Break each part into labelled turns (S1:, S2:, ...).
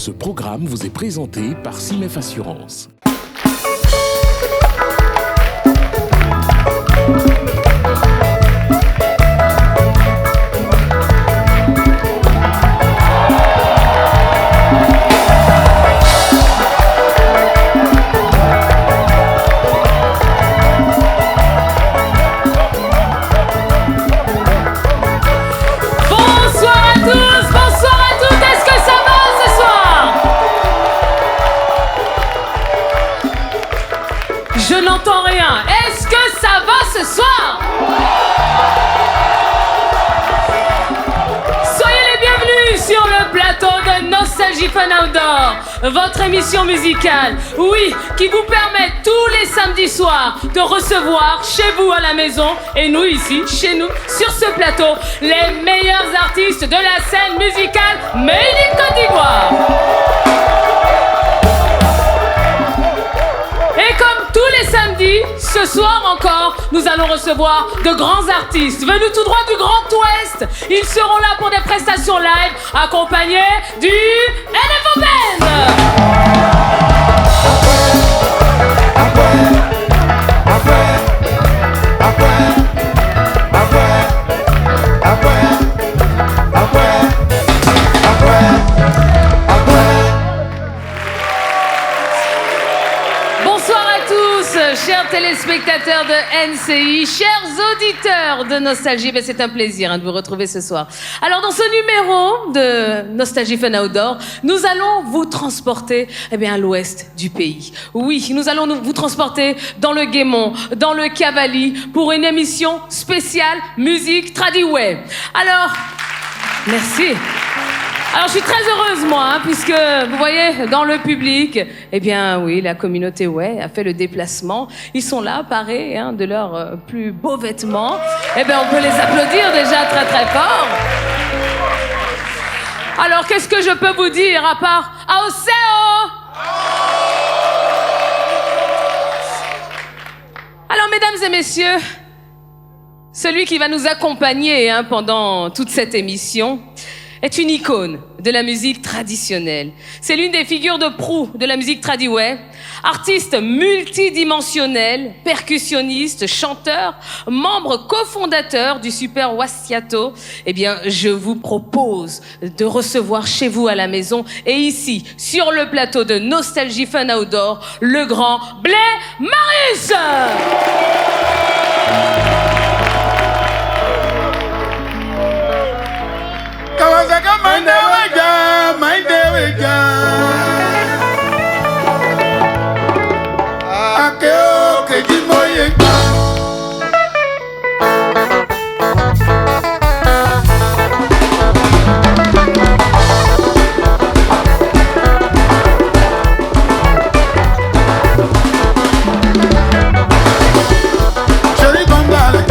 S1: Ce programme vous est présenté par CIMEF Assurance.
S2: Je n'entends rien. Est-ce que ça va ce soir? Soyez les bienvenus sur le plateau de Nostalgie Fun Outdoor, votre émission musicale, oui, qui vous permet tous les samedis soirs de recevoir chez vous à la maison, et nous ici, chez nous, sur ce plateau, les meilleurs artistes de la scène musicale Made in Côte d'Ivoire. Et comme tous les samedis, ce soir encore, nous allons recevoir de grands artistes venus tout droit du Grand Ouest. Ils seront là pour des prestations live, accompagnés du NFO Band. Chers téléspectateurs de NCI, chers auditeurs de Nostalgie, c'est un plaisir de vous retrouver ce soir. Alors dans ce numéro de Nostalgie Fun Outdoor, nous allons vous transporter à l'ouest du pays. Oui, nous allons vous transporter dans le Guémont, dans le Cavally, pour une émission spéciale musique tradiway. Alors, merci. Alors je suis très heureuse moi, puisque vous voyez dans le public, oui, la communauté ouais a fait le déplacement. Ils sont là, parés de leurs plus beaux vêtements. On peut les applaudir déjà très très fort. Alors qu'est-ce que je peux vous dire à part Aoseo? Alors mesdames et messieurs, celui qui va nous accompagner pendant toute cette émission est une icône de la musique traditionnelle. C'est l'une des figures de proue de la musique tradiway, artiste multidimensionnel, percussionniste, chanteur, membre cofondateur du Super Wasiato. Je vous propose de recevoir chez vous à la maison et ici, sur le plateau de Nostalgie Fun Outdoor, le grand Blé Marius.
S3: Cherry Bambale,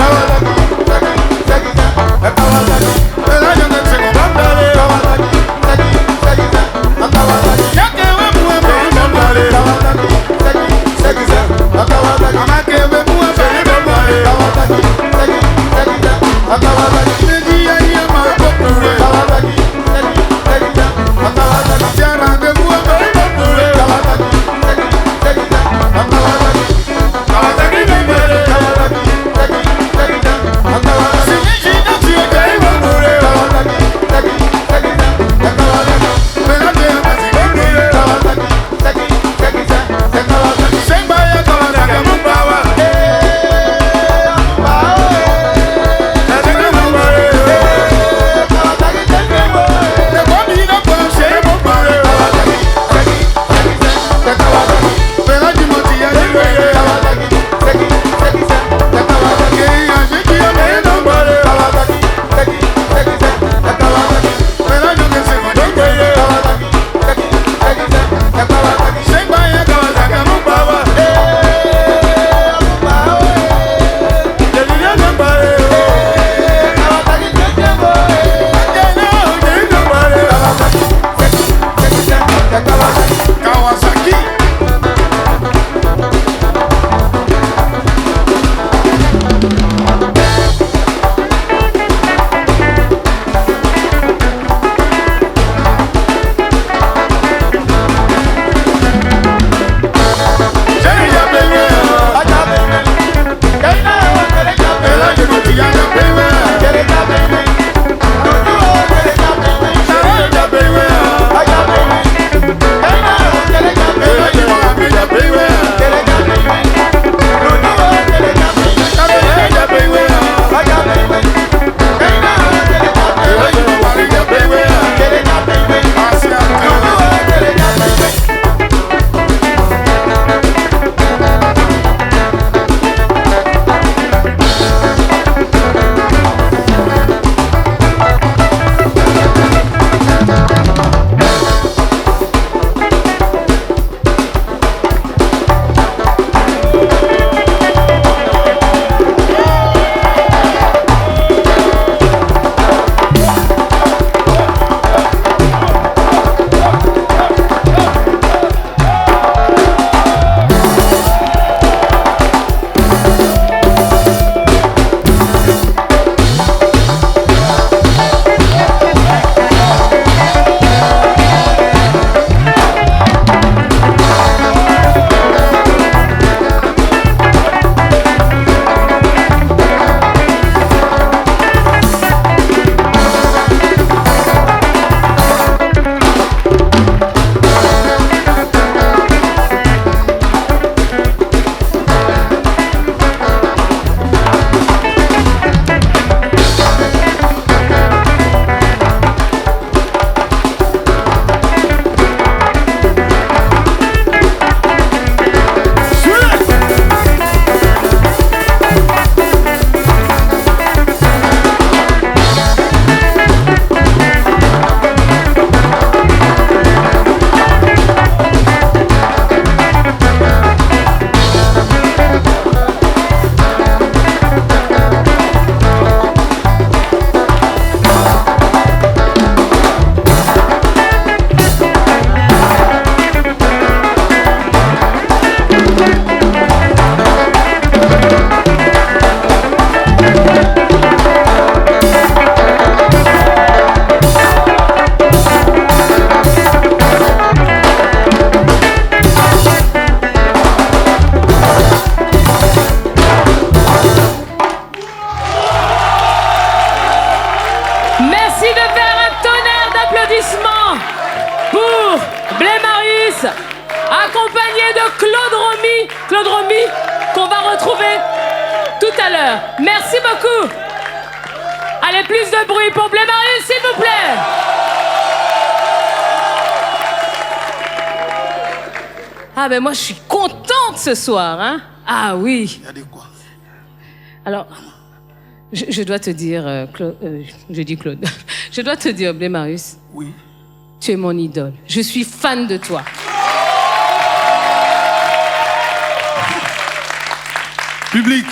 S2: Merci de faire un tonnerre d'applaudissements pour Blé Marius, accompagné de Claude Romy. Claude Romy, qu'on va retrouver tout à l'heure. Merci beaucoup. Allez, plus de bruit pour Blé Marius, s'il vous plaît. Ah ben moi, je suis contente ce soir, hein. Ah oui.
S3: Il y a des quoi?
S2: Alors, je dois te dire, je dis Claude, je dois te dire, Blé Marius,
S3: Oui.
S2: tu es mon idole. Je suis fan de toi.
S3: Public,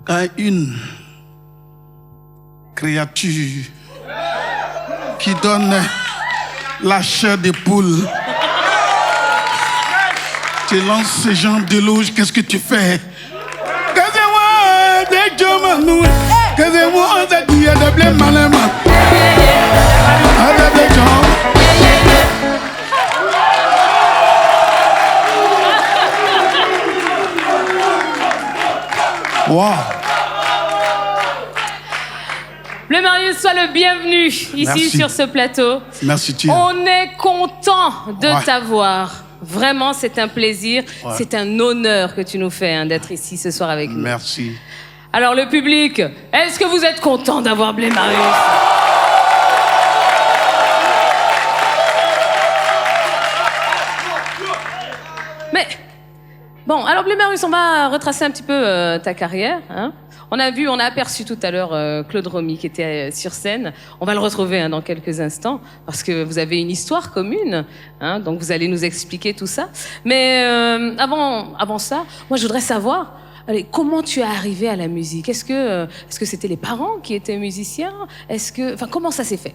S3: quand une créature qui donne la chair des poules te lance ce genre d'éloge, qu'est-ce que tu fais? Wow.
S2: Blé Marius, sois le bienvenu ici
S3: Merci.
S2: sur ce plateau.
S3: Merci, Thierry.
S2: On est content de
S3: Ouais.
S2: t'avoir. Vraiment, c'est un plaisir,
S3: Ouais.
S2: c'est un honneur que tu nous fais hein, d'être ici ce soir avec nous.
S3: Merci.
S2: Alors le public, est-ce que vous êtes content d'avoir Blé Marius? Mais bon, alors Blé Marius, on va retracer un petit peu ta carrière. Hein. On a aperçu tout à l'heure Claude Romy qui était sur scène. On va le retrouver hein, dans quelques instants parce que vous avez une histoire commune. Hein, donc vous allez nous expliquer tout ça. Mais avant ça, moi je voudrais savoir. Allez, comment tu es arrivé à la musique? Est-ce que c'était les parents qui étaient musiciens? Comment ça s'est fait?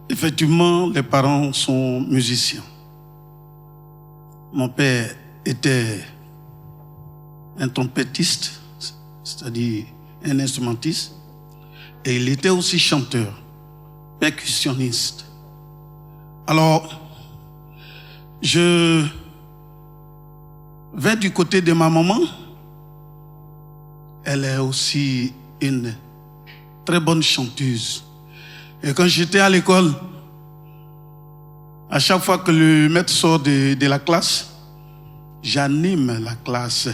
S3: Effectivement, les parents sont musiciens. Mon père était un trompettiste, c'est-à-dire un instrumentiste, et il était aussi chanteur, percussionniste. Alors, je vais du côté de ma maman. Elle est aussi une très bonne chanteuse. Et quand j'étais à l'école, à chaque fois que le maître sort de la classe, j'anime la classe.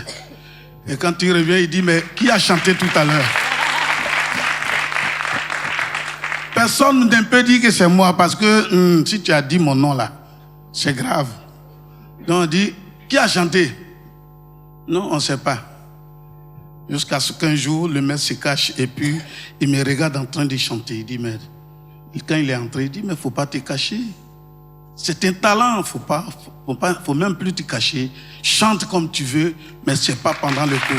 S3: Et quand il revient, il dit, mais qui a chanté tout à l'heure? Personne ne peut dire que c'est moi, parce que si tu as dit mon nom là, c'est grave. Donc on dit, qui a chanté? Non, on ne sait pas. Jusqu'à ce qu'un jour, le maître se cache et puis il me regarde en train de chanter. Il dit, mais quand il est entré, il dit, mais il ne faut pas te cacher. C'est un talent, faut même plus te cacher. Chante comme tu veux, mais ce n'est pas pendant le cours.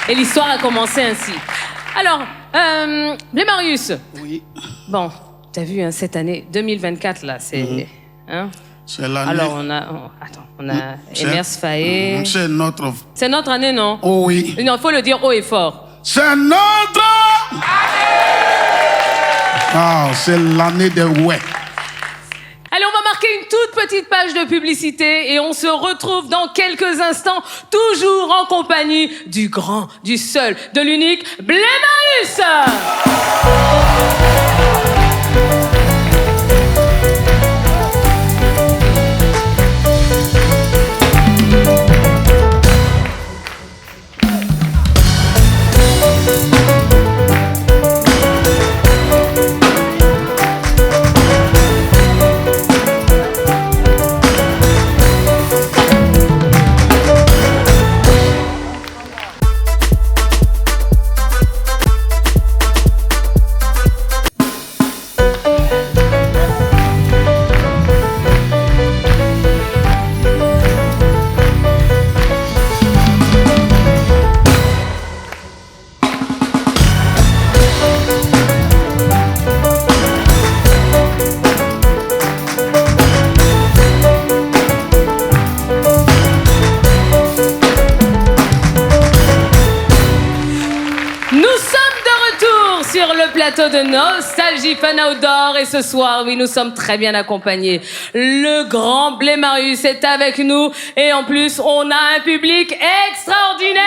S2: Et l'histoire a commencé ainsi. Alors, Blé Marius.
S3: Oui.
S2: Bon, t'as vu, hein, cette année 2024, là, c'est... Hein?
S3: C'est l'année.
S2: Alors, on a Emers Faé.
S3: C'est notre...
S2: C'est notre année, non?
S3: Oh oui.
S2: Non, il faut le dire haut et fort.
S3: C'est notre... Ah, c'est l'année des ouais.
S2: Allez, on va marquer une toute petite page de publicité et on se retrouve dans quelques instants, toujours en compagnie du grand, du seul, de l'unique Blé Marius. Plateau de Nostalgie Fun Outdoor et ce soir, oui, nous sommes très bien accompagnés. Le grand Blé Marius est avec nous et en plus, on a un public extraordinaire.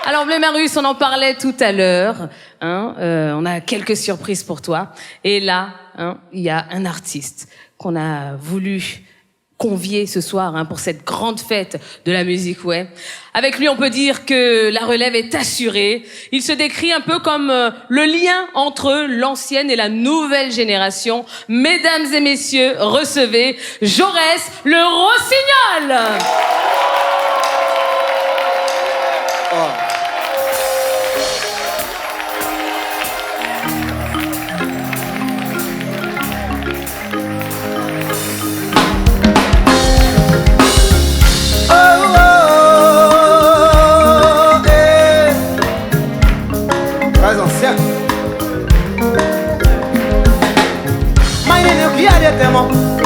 S2: Alors, Blémarus, on en parlait tout à l'heure. Hein, on a quelques surprises pour toi. Et là, hein, il y a un artiste qu'on a voulu convier ce soir pour cette grande fête de la musique, ouais. Avec lui, on peut dire que la relève est assurée. Il se décrit un peu comme le lien entre l'ancienne et la nouvelle génération. Mesdames et messieurs, recevez Jaurès le Rossignol.
S4: Oh.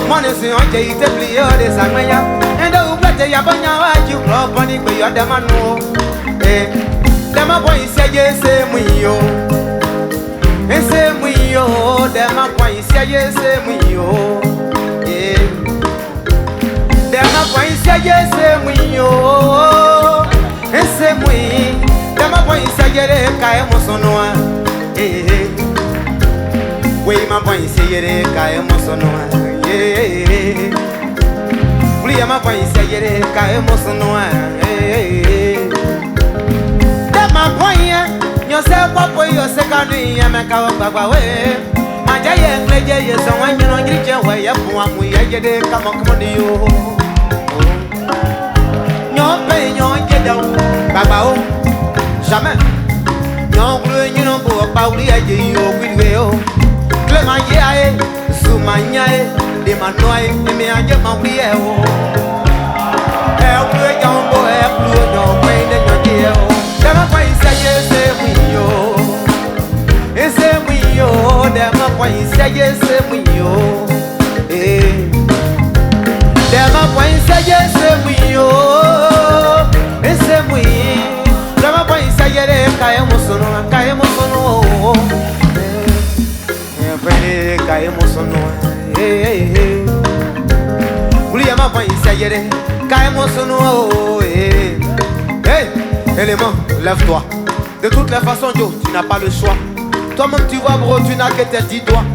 S5: Money si on jay te plié des agmenya endo uplete ya banya wa ji club boni pe yo dem anu dem boy seje se muyo dem boy seje se muyo dem boy seje se muyo dem boy seje re kai musono we ma boy seje re kai musono Plia ma boy sayere ka emosono ma boy yo se popo yo se kanu ya me ka gbagba we ma je ye nkleje ye so wan nyino ngirije we ye fu amu ye jede ka mo ko di yo nyo pe nyo jede o gbagba o jamais nyo glu nyino bo pa uri ye je yo kwidwe o klema ye ae sumanya e de manoai e me anje ma wi e o e o pe jambo e plu no pe de no die o de ma pa isaje se wi yo de ma pa isaje se wi yo de ma pa isaje se wi yo de ma pa isaje re ka e mo sono e pe ka e mo sono ma boy sayere ka emosono élément lève-toi de toutes les façons Joe tu n'as pas le choix toi-même tu vois bro tu n'as que tes 10 doigts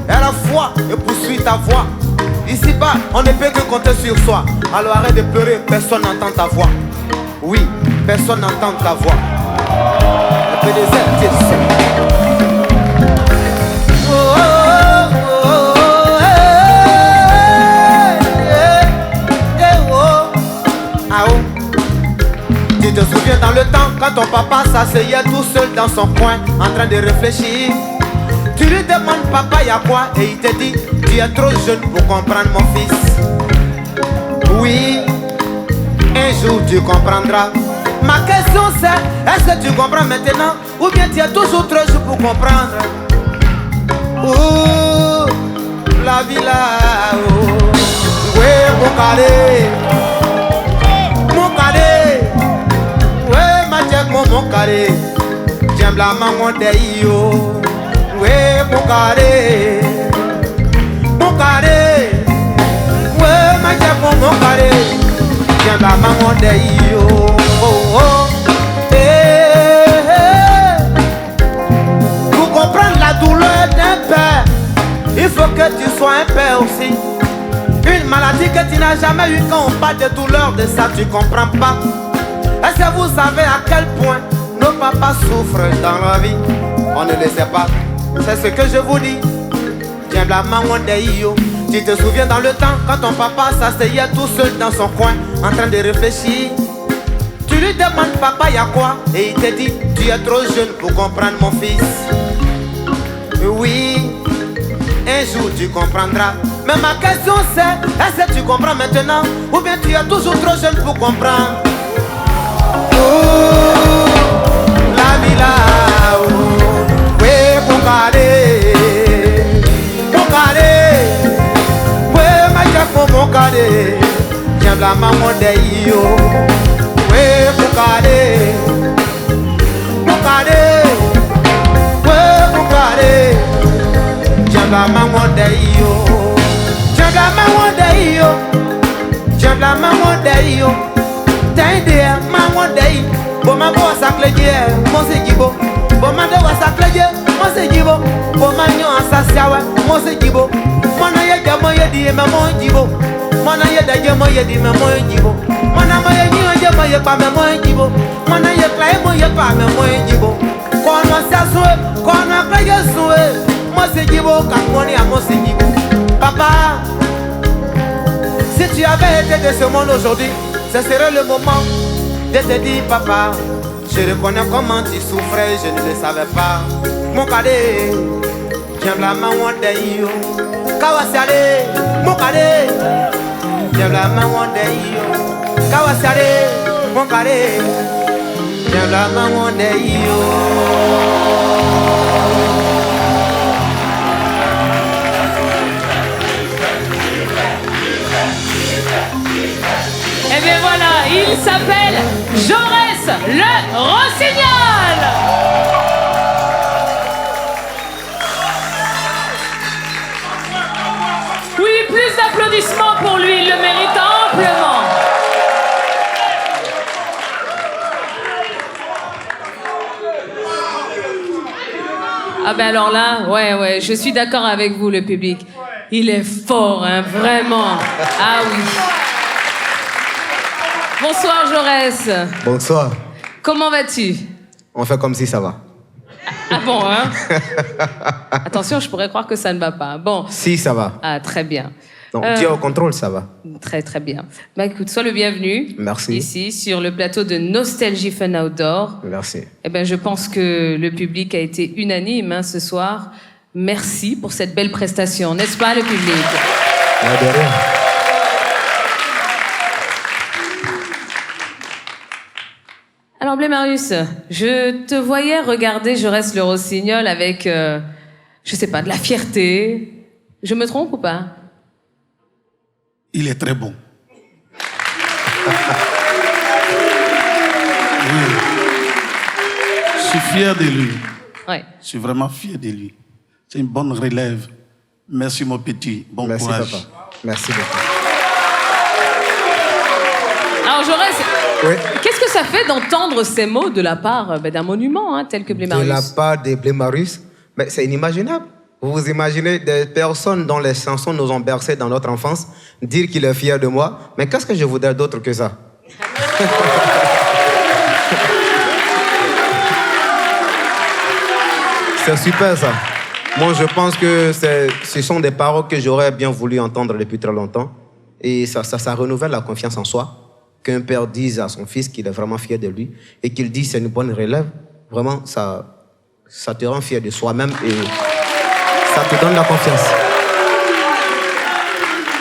S5: et la foi et poursuis ta voix ici bas on ne peut que compter sur soi alors arrête de pleurer personne n'entend ta voix oui personne n'entend ta voix un peu des ailes tu sais Tu te souviens dans le temps quand ton papa s'asseyait tout seul dans son coin en train de réfléchir. Tu lui demandes papa y'a quoi et il te dit tu es trop jeune pour comprendre mon fils. Oui, un jour tu comprendras. Ma question c'est est-ce que tu comprends maintenant ou bien tu es toujours trop jeune pour comprendre. Oh, la vie là, oh, ouais mon carré. Mon carré, j'aime la maman de yo. Ouais, mon carré, ouais, ma j'aime mon carré, j'aime la maman de yo. Oh, oh. Pour comprendre la douleur d'un père, il faut que tu sois un père aussi. Une maladie que tu n'as jamais eue, quand on parle de douleur de ça, tu comprends pas. Est-ce que vous savez à quel point nos papas souffrent dans la vie? On ne le sait pas, c'est ce que je vous dis. Tiens la maman de yo. Tu te souviens dans le temps quand ton papa s'asseyait tout seul dans son coin en train de réfléchir. Tu lui demandes papa y'a quoi et il te dit tu es trop jeune pour comprendre mon fils. Oui, un jour tu comprendras. Mais ma question c'est est-ce que tu comprends maintenant ou bien tu es toujours trop jeune pour comprendre? La vie là, oui, mon carré, oui, ma chef, mon carré, j'aime la maman de yo, oui, mon carré, oui, mon carré, j'aime la maman de yo, j'aime la maman de yo, j'aime la maman de yo. T'as idée, maman d'aïe, bon ma bosse à clédier, moi c'est Gibo. Bon man de wasa clédier, moi c'est Gibo. Bon man yo asasiawe, moi c'est Gibo. Mana ye de moi ye di me moi Gibo. Mana ye de moi ye di me moi Gibo. Mana moi ye ni ye moi ye pa me moi Gibo. Mana ye clay moi ye pa me moi Gibo. Kono saswe, kono clédier soué. Moi c'est Gibo, Kakmoni à moi c'est Gibo. Papa, si tu avais été de ce monde aujourd'hui, ce serait le moment de te dire papa, je reconnais comment tu souffrais, je ne le savais pas. Mon cadet, j'aime la main one day yo. Kawasiare, mon cadet, j'aime la main one day yo. Kawasiare, mon cadet, j'aime la main one day yo.
S2: Et bien voilà, il s'appelle Jaurès le Rossignol. Oui, plus d'applaudissements pour lui, il le mérite amplement. Ah ben alors là, ouais, je suis d'accord avec vous, le public. Il est fort, hein, vraiment. Ah oui. Bonsoir Jaurès.
S6: Bonsoir.
S2: Comment vas-tu?
S6: On fait comme si ça va.
S2: Ah bon, hein? Attention, je pourrais croire que ça ne va pas. Bon.
S6: Si, ça va.
S2: Ah, très bien.
S6: Donc, tu es au contrôle, ça va.
S2: Très, très bien. Bah écoute, sois le bienvenu.
S6: Merci.
S2: Ici, sur le plateau de Nostalgie Fun Outdoor.
S6: Merci.
S2: Eh ben, je pense que le public a été unanime, hein, ce soir. Merci pour cette belle prestation, n'est-ce pas, le public?
S6: De rien.
S2: Alors, Blémarius, je te voyais regarder Jaurès le Rossignol avec, je sais pas, de la fierté. Je me trompe ou pas?
S3: Il est très bon. Oui. Je suis fier de lui.
S2: Ouais.
S3: Je suis vraiment fier de lui. C'est une bonne relève. Merci mon petit. Bon
S6: Merci,
S3: courage.
S6: papa. Merci beaucoup.
S2: Alors, Jaurès,
S6: Oui.
S2: qu'est-ce que ça fait d'entendre ces mots de la part d'un monument, hein, tel que
S6: De
S2: Blémarius?
S6: la part de Blémarius, mais c'est inimaginable. Vous vous imaginez des personnes dont les chansons nous ont bercés dans notre enfance, dire qu'il est fier de moi, mais qu'est-ce que je voudrais d'autre que ça? C'est super ça. Moi, je pense que ce sont des paroles que j'aurais bien voulu entendre depuis très longtemps. Et ça renouvelle la confiance en soi. Qu'un père dise à son fils qu'il est vraiment fier de lui et qu'il dise c'est une bonne relève, vraiment, ça te rend fier de soi-même et ça te donne la confiance.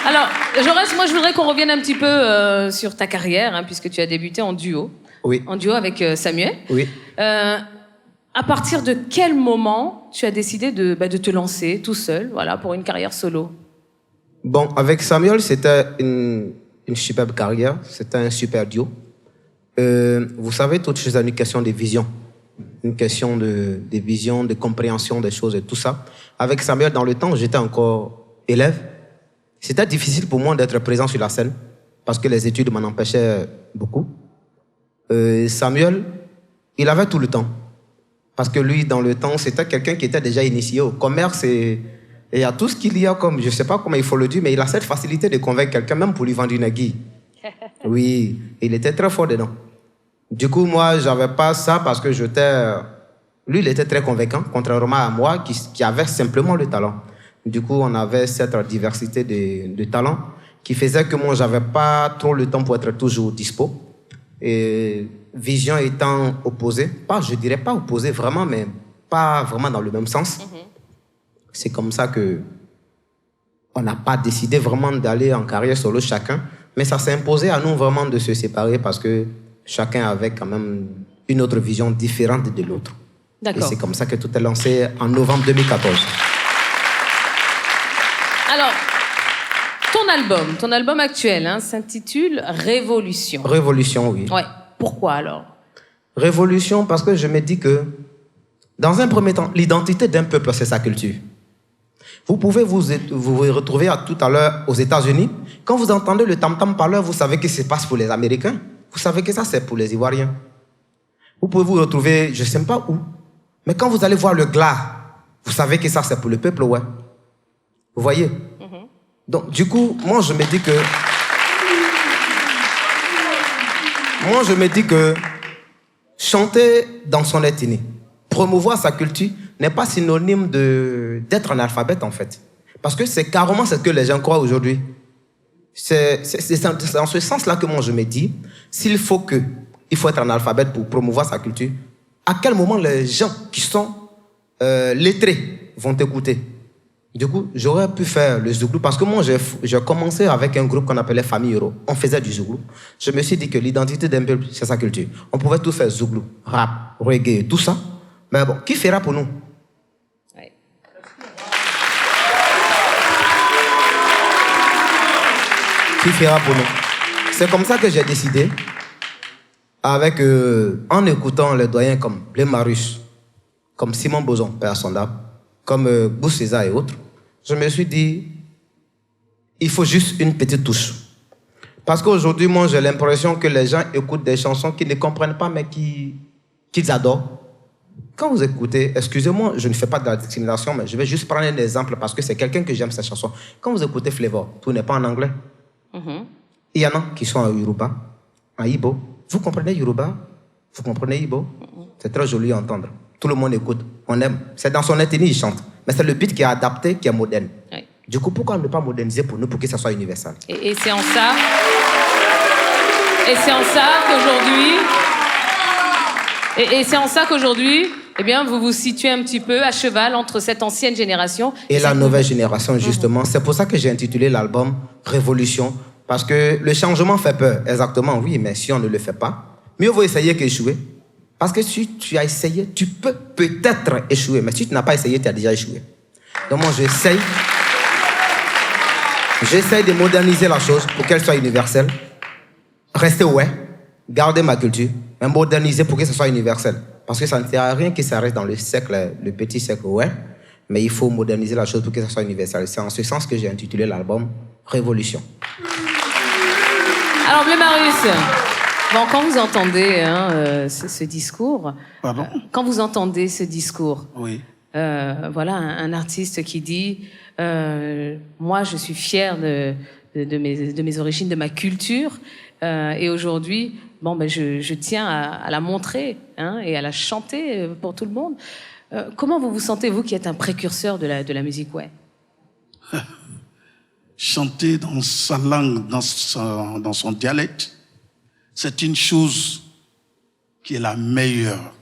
S2: Alors, Jaurès, moi, je voudrais qu'on revienne un petit peu sur ta carrière, hein, puisque tu as débuté en duo.
S6: Oui.
S2: En duo avec Samuel.
S6: Oui.
S2: À partir de quel moment tu as décidé de te lancer tout seul, voilà, pour une carrière solo?
S6: Bon, avec Samuel, c'était une superbe carrière, c'était un super duo. Vous savez, toute chose a une question de vision. Une question de vision, de compréhension des choses et tout ça. Avec Samuel, dans le temps, j'étais encore élève. C'était difficile pour moi d'être présent sur la scène parce que les études m'en empêchaient beaucoup. Samuel, il avait tout le temps. Parce que lui, dans le temps, c'était quelqu'un qui était déjà initié au commerce et à tout ce qu'il y a comme, je ne sais pas comment il faut le dire, mais il a cette facilité de convaincre quelqu'un, même pour lui vendre une aiguille. Oui, il était très fort dedans. Du coup, moi, je n'avais pas ça parce que lui, il était très convaincant, contrairement à moi, qui avait simplement le talent. Du coup, on avait cette diversité de talents qui faisait que moi, je n'avais pas trop le temps pour être toujours dispo. Et vision étant opposée, je dirais pas opposée vraiment, mais pas vraiment dans le même sens. C'est comme ça que on n'a pas décidé vraiment d'aller en carrière solo chacun, mais ça s'est imposé à nous vraiment de se séparer parce que chacun avait quand même une autre vision différente de l'autre.
S2: D'accord.
S6: Et c'est comme ça que tout est lancé en novembre 2014.
S2: Alors, ton album actuel, hein, s'intitule Révolution.
S6: Révolution, oui.
S2: Ouais. Pourquoi alors?
S6: Révolution parce que je me dis que, dans un premier temps, l'identité d'un peuple, c'est sa culture. Vous pouvez vous retrouver tout à l'heure aux États-Unis. Quand vous entendez le tam-tam parleur, vous savez que ce se passe pour les Américains. Vous savez que ça, c'est pour les Ivoiriens. Vous pouvez vous retrouver, je ne sais pas où, mais quand vous allez voir le glas, vous savez que ça, c'est pour le peuple, ouais. Vous voyez? Donc, du coup, moi, je me dis que chanter dans son ethnie, promouvoir sa culture, n'est pas synonyme d'être analphabète, en fait. Parce que c'est carrément ce que les gens croient aujourd'hui. C'est dans ce sens-là que moi, je me dis, il faut être analphabète pour promouvoir sa culture, à quel moment les gens qui sont lettrés vont t'écouter? Du coup, j'aurais pu faire le zouglou parce que moi, j'ai commencé avec un groupe qu'on appelait Famille Euro. On faisait du zouglou. Je me suis dit que l'identité d'un peuple, c'est sa culture. On pouvait tout faire zouglou, rap, reggae, tout ça. Mais bon, qui fera pour nous?
S2: Ouais.
S6: Qui fera pour nous? C'est comme ça que j'ai décidé, en écoutant les doyens comme Blé Marius, comme Simon Boson, Père Sondable, comme Bouss César et autres, je me suis dit, il faut juste une petite touche. Parce qu'aujourd'hui, moi, j'ai l'impression que les gens écoutent des chansons qu'ils ne comprennent pas, mais qu'ils adorent. Quand vous écoutez, excusez-moi, je ne fais pas de la discrimination, mais je vais juste prendre un exemple parce que c'est quelqu'un que j'aime cette chanson. Quand vous écoutez Flavor, tout n'est pas en anglais. Il y en a qui sont en Yoruba, en Igbo. Vous comprenez Yoruba? Vous comprenez Igbo? C'est très joli à entendre. Tout le monde écoute, on aime. C'est dans son ethnie, il chante. Mais c'est le beat qui est adapté, qui est moderne. Oui. Du coup, pourquoi ne pas moderniser pour nous, pour que ça soit universel?
S2: Et c'est en ça... Et c'est en ça qu'aujourd'hui... Et c'est en ça qu'aujourd'hui, eh bien, vous vous situez un petit peu à cheval entre cette ancienne génération...
S6: Et la nouvelle génération, justement. C'est pour ça que j'ai intitulé l'album « Révolution ». Parce que le changement fait peur, exactement, oui, mais si on ne le fait pas, mieux vaut essayer qu'échouer. Parce que si tu as essayé, tu peux peut-être échouer. Mais si tu n'as pas essayé, tu as déjà échoué. Donc moi, j'essaye de moderniser la chose pour qu'elle soit universelle. Rester ouais, garder ma culture, mais moderniser pour que ce soit universel. Parce que ça ne sert à rien que ça reste dans le petit cercle ouais, mais il faut moderniser la chose pour que ça soit universel. C'est en ce sens que j'ai intitulé l'album Révolution.
S2: Alors, Blé Marius, bon, quand vous entendez ce discours...
S3: Pardon?
S2: Quand vous entendez ce discours...
S3: Oui.
S2: Voilà, un artiste qui dit moi, je suis fier de mes origines, de ma culture, et aujourd'hui, bon, ben, je tiens à la montrer et à la chanter pour tout le monde. Comment vous vous sentez, vous, qui êtes un précurseur de la musique, ouais?
S3: Chanter dans sa langue, dans son dialecte, c'est une chose qui est la meilleure.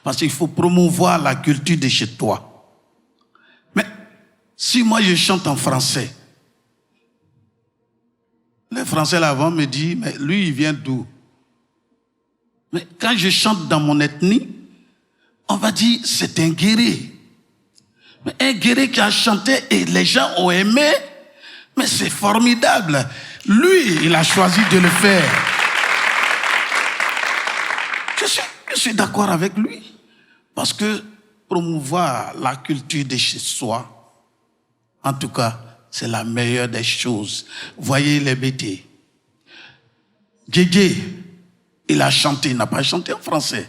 S3: Parce qu'il faut promouvoir la culture de chez toi. Mais si moi je chante en français, les Français là-bas me disent, mais lui il vient d'où? Mais quand je chante dans mon ethnie, on va dire c'est un guerrier. Mais un guerrier qui a chanté et les gens ont aimé, mais c'est formidable. Lui, il a choisi de le faire. Je suis d'accord avec lui. Parce que promouvoir la culture de chez soi, en tout cas, c'est la meilleure des choses. Voyez les BT. Djé, il a chanté, il n'a pas chanté en français,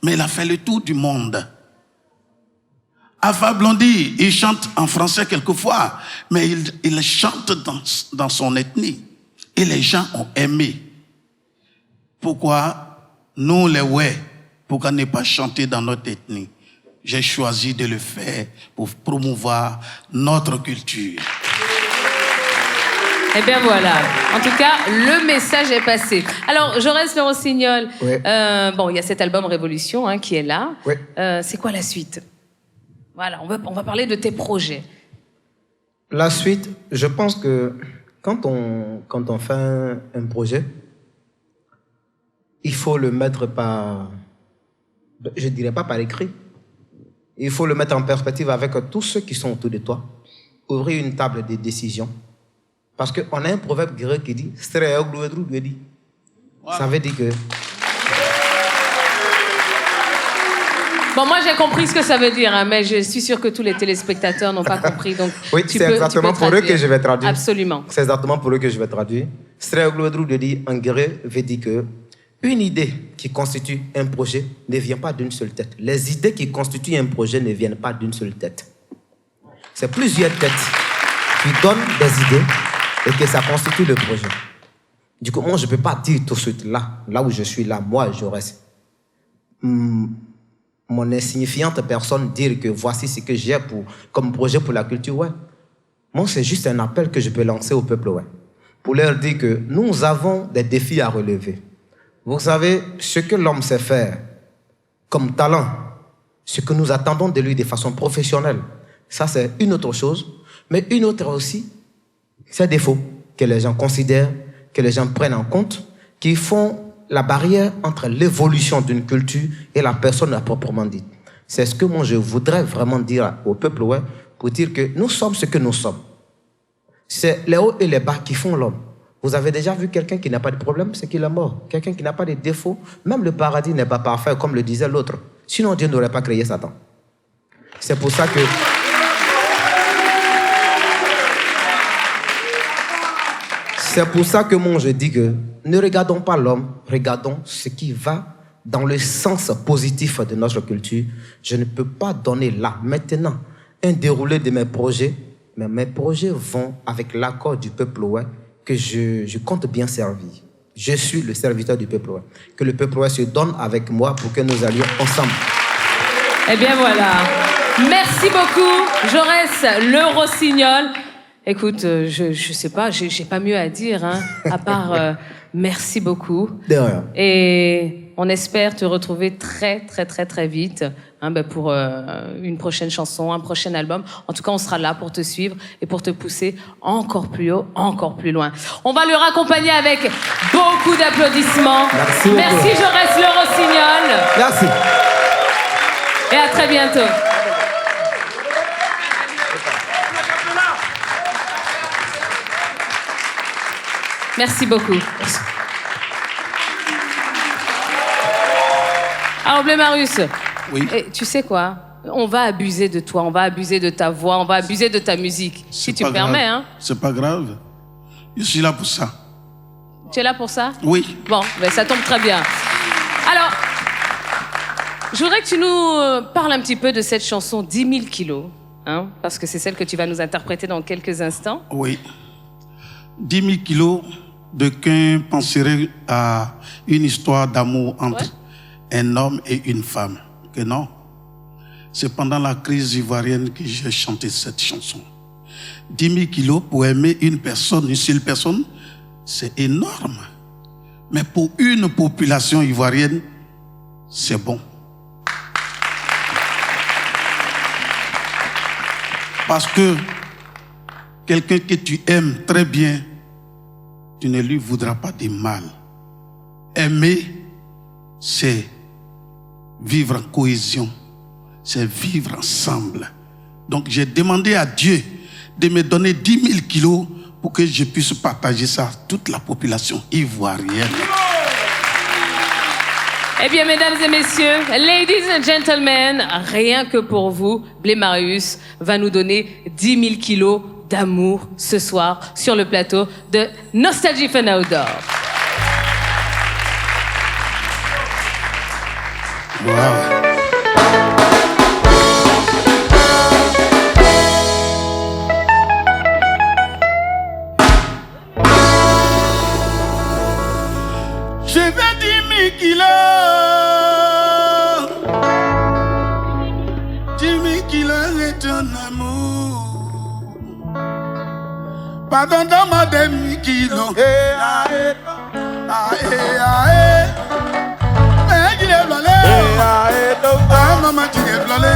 S3: mais il a fait le tour du monde. Alpha Blondy, il chante en français quelquefois, mais il chante dans son ethnie. Et les gens ont aimé. Pourquoi nous, les ouais, pourquoi ne pas chanter dans notre ethnie? J'ai choisi de le faire pour promouvoir notre culture.
S2: Eh bien voilà. En tout cas, le message est passé. Alors, Jaurès Le Rossignol,
S6: oui.
S2: Bon, il y a cet album Révolution qui est là.
S6: Oui.
S2: C'est quoi la suite? Voilà, on va parler de tes projets.
S6: La suite, je pense que quand on fait un projet, il faut le mettre par... Je ne dirais pas par écrit. Il faut le mettre en perspective avec tous ceux qui sont autour de toi. Ouvrir une table de décision. Parce qu'on a un proverbe grec qui dit ça veut dire que...
S2: Bon, moi j'ai compris ce que ça veut dire, mais je suis sûre que tous les téléspectateurs n'ont pas compris. Donc
S6: oui, c'est exactement pour eux que je vais traduire.
S2: Absolument.
S6: C'est exactement pour eux que je vais traduire. En grec veut dire que Une idée qui constitue un projet ne vient pas d'une seule tête. Les idées qui constituent un projet ne viennent pas d'une seule tête. C'est plusieurs têtes qui donnent des idées et que ça constitue le projet. Du coup, moi, je ne peux pas dire tout de suite, là où je suis, là, moi, je reste. Mon insignifiante personne dire que voici ce que j'ai comme projet pour la culture, ouais. Moi, c'est juste un appel que je peux lancer au peuple, ouais. Pour leur dire que nous avons des défis à relever. Vous savez, ce que l'homme sait faire comme talent, ce que nous attendons de lui de façon professionnelle, ça, c'est une autre chose. Mais une autre aussi, c'est défaut que les gens considèrent, que les gens prennent en compte, qui font la barrière entre l'évolution d'une culture et la personne à proprement dite. C'est ce que moi je voudrais vraiment dire au peuple, ouais, pour dire que nous sommes ce que nous sommes. C'est les hauts et les bas qui font l'homme. Vous avez déjà vu quelqu'un qui n'a pas de problème, c'est qu'il est mort. Quelqu'un qui n'a pas de défaut, même le paradis n'est pas parfait, comme le disait l'autre. Sinon Dieu n'aurait pas créé Satan. C'est pour ça que... C'est pour ça que moi je dis que ne regardons pas l'homme, regardons ce qui va dans le sens positif de notre culture. Je ne peux pas donner là, maintenant, un déroulé de mes projets, mais mes projets vont avec l'accord du peuple ouest que je compte bien servir. Je suis le serviteur du peuple ouest. Que le peuple ouest se donne avec moi pour que nous allions ensemble.
S2: Eh bien voilà. Merci beaucoup, Jaurès Le Rossignol. Écoute, je sais pas, j'ai pas mieux à dire, hein, à part merci beaucoup.
S6: De rien.
S2: Et on espère te retrouver très, très, très, très vite, hein, pour une prochaine chanson, un prochain album. En tout cas, on sera là pour te suivre et pour te pousser encore plus haut, encore plus loin. On va le raccompagner avec beaucoup d'applaudissements.
S6: Merci beaucoup.
S2: Merci, Jaurès Le Rossignol.
S6: Merci.
S2: Et à très bientôt. Merci beaucoup. Merci. Alors, Blé Marius,
S3: oui.
S2: Tu sais quoi? On va abuser de toi, on va abuser de ta voix, on va abuser de ta musique. Si tu me permets, hein?
S3: C'est pas grave. Je suis là pour ça.
S2: Tu es là pour ça?
S3: Oui.
S2: Bon, ben ça tombe très bien. Alors, je voudrais que tu nous parles un petit peu de cette chanson 10 000 kilos, hein? Parce que c'est celle que tu vas nous interpréter dans quelques instants.
S3: Oui. 10 000 kilos. D'aucuns penseraient à une histoire d'amour entre un homme et une femme. Que non. C'est pendant la crise ivoirienne que j'ai chanté cette chanson. 10 000 kilos pour aimer une personne, une seule personne, c'est énorme. Mais pour une population ivoirienne, c'est bon. Parce que quelqu'un que tu aimes très bien, tu ne lui voudras pas de mal. Aimer, c'est vivre en cohésion, c'est vivre ensemble. Donc j'ai demandé à Dieu de me donner 10 000 kilos pour que je puisse partager ça à toute la population ivoirienne.
S2: Eh bien, mesdames et messieurs, ladies and gentlemen, rien que pour vous, Blé Marius va nous donner 10 000 kilos d'amour ce soir sur le plateau de Nostalgie Fun Outdoor.
S3: Wow. Je vais 10 000 kilos. 10 000 kilos est un amour. Pardon, donne-moi des 1000 kilos. Maman, tu es blolé.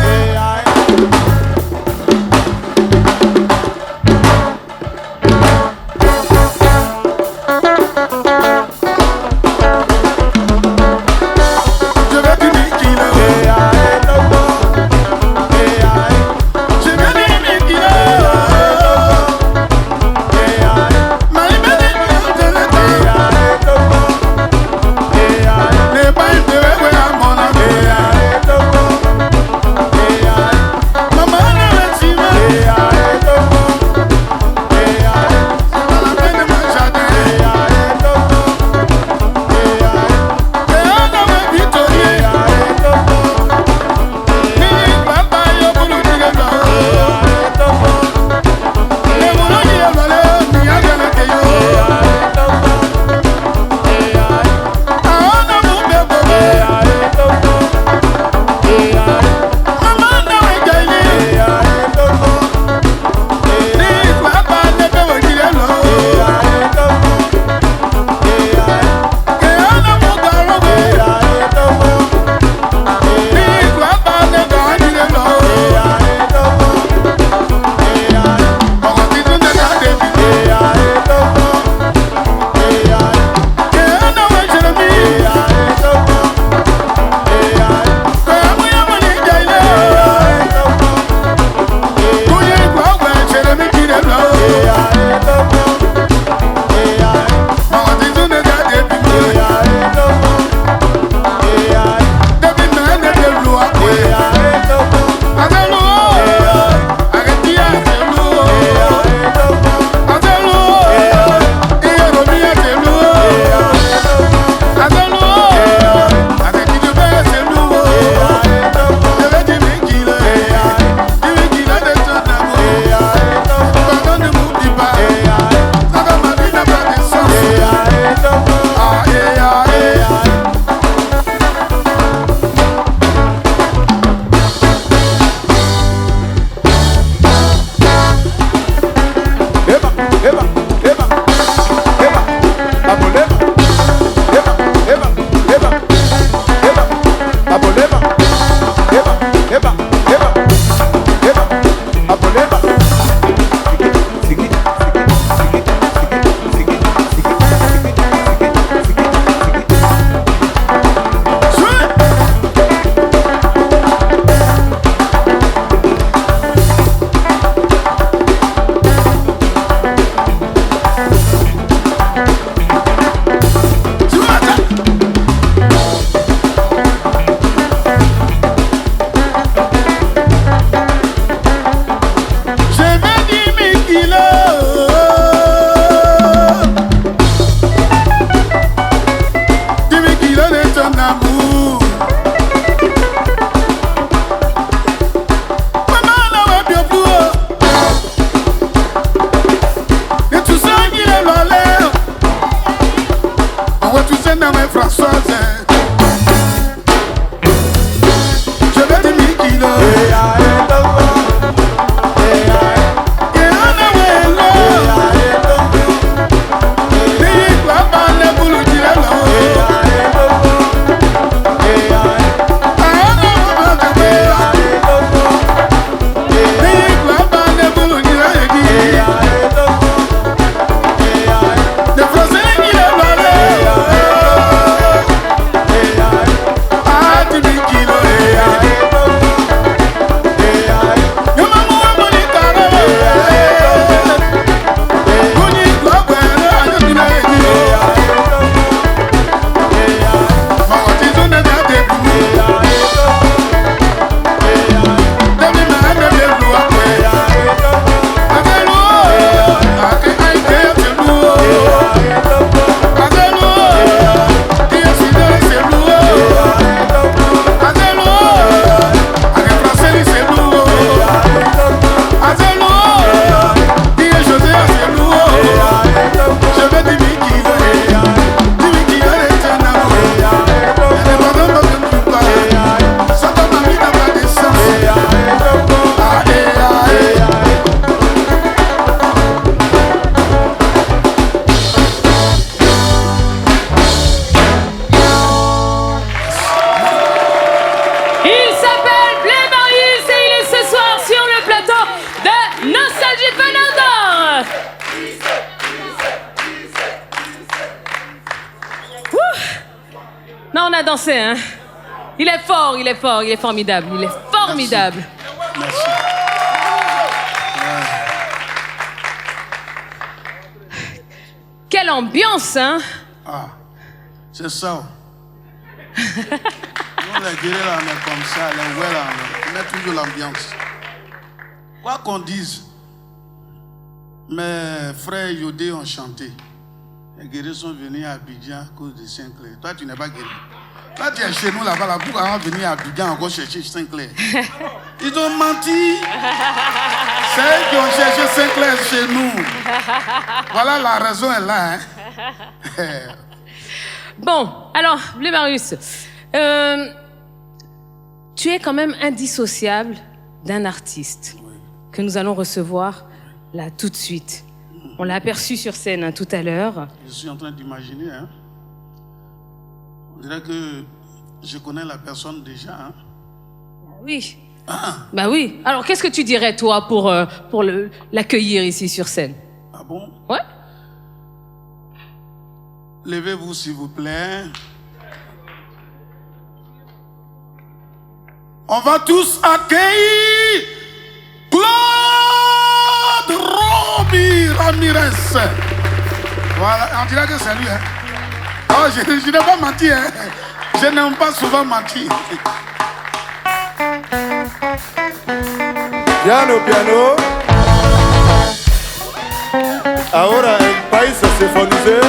S3: Je vais 10 000 kilos.
S2: Non, on a dansé, hein. Il est fort, il est fort, il est formidable, il est formidable.
S3: Merci.
S2: Quelle ambiance, hein.
S3: Ah, c'est ça. Nous, les guerriers, là, on est comme ça, les ouais, là, on met toujours l'ambiance. Quoi qu'on dise, mes frères Yodé ont chanté. Les guerriers sont venus à Abidjan à cause de Saint-Clair. Toi, tu n'es pas guéri. Là, tu es chez nous là-bas, là, pourquoi on va venir à Abidjan encore chercher Saint-Clair? Ils ont menti. C'est eux qui ont cherché Saint-Clair chez nous. Voilà, la raison est là. Hein.
S2: Bon, alors, Blémarius, tu es quand même indissociable d'un artiste que nous allons recevoir là tout de suite. On l'a aperçu sur scène, hein, tout à l'heure.
S3: Je suis en train d'imaginer. Hein. On dirait que je connais la personne déjà. Hein.
S2: Oui. Ah. Bah oui. Alors, qu'est-ce que tu dirais, toi, pour l'accueillir ici sur scène?
S3: Ah bon?
S2: Ouais.
S3: Levez-vous, s'il vous plaît. On va tous accueillir Claude Romy Ramirez. Voilà, on dirait que c'est lui. Hein. Oh, je n'ai pas menti. Hein. Je n'aime pas souvent mentir.
S4: Piano, piano. Ahora el país se sinfonice.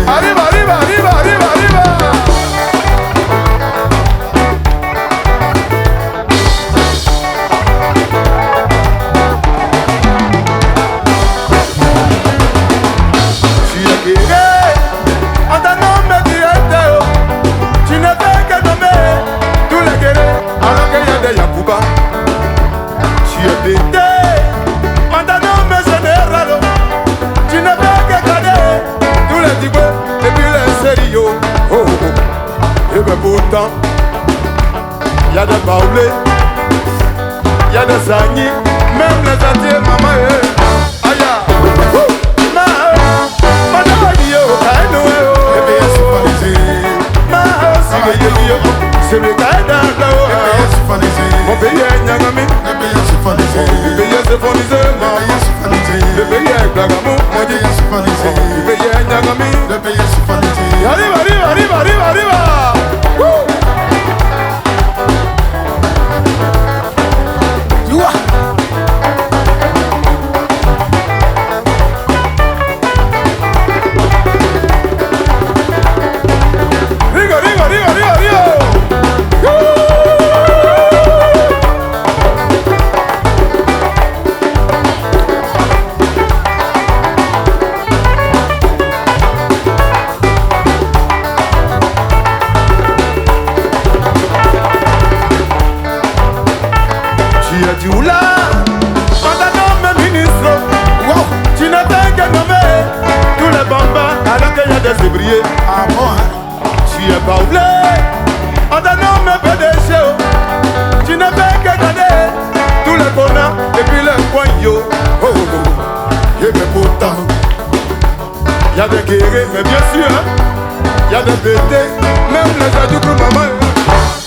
S4: Arriba, arriba, arriba, arriba, arriba. Pour Boutan, il y a des baoulés, il y a des agnis, même les entiers, maman. Aïe, c'est le gars dans mon pays est Nyangami, le pays est sophonisé, le pays est Blagamou, le pays est Nyangami, le pays est sophonisé. Arrive.
S3: Ah bon, hein?
S4: Tu es pas oublié, on t'a nommé PDG. Tu n'as fait que gagner tous les bonheurs depuis le coin yo. Y'a des potins, y'a des guerriers, mais bien sûr, hein? Y'a des bêtés, même les adultes pour maman.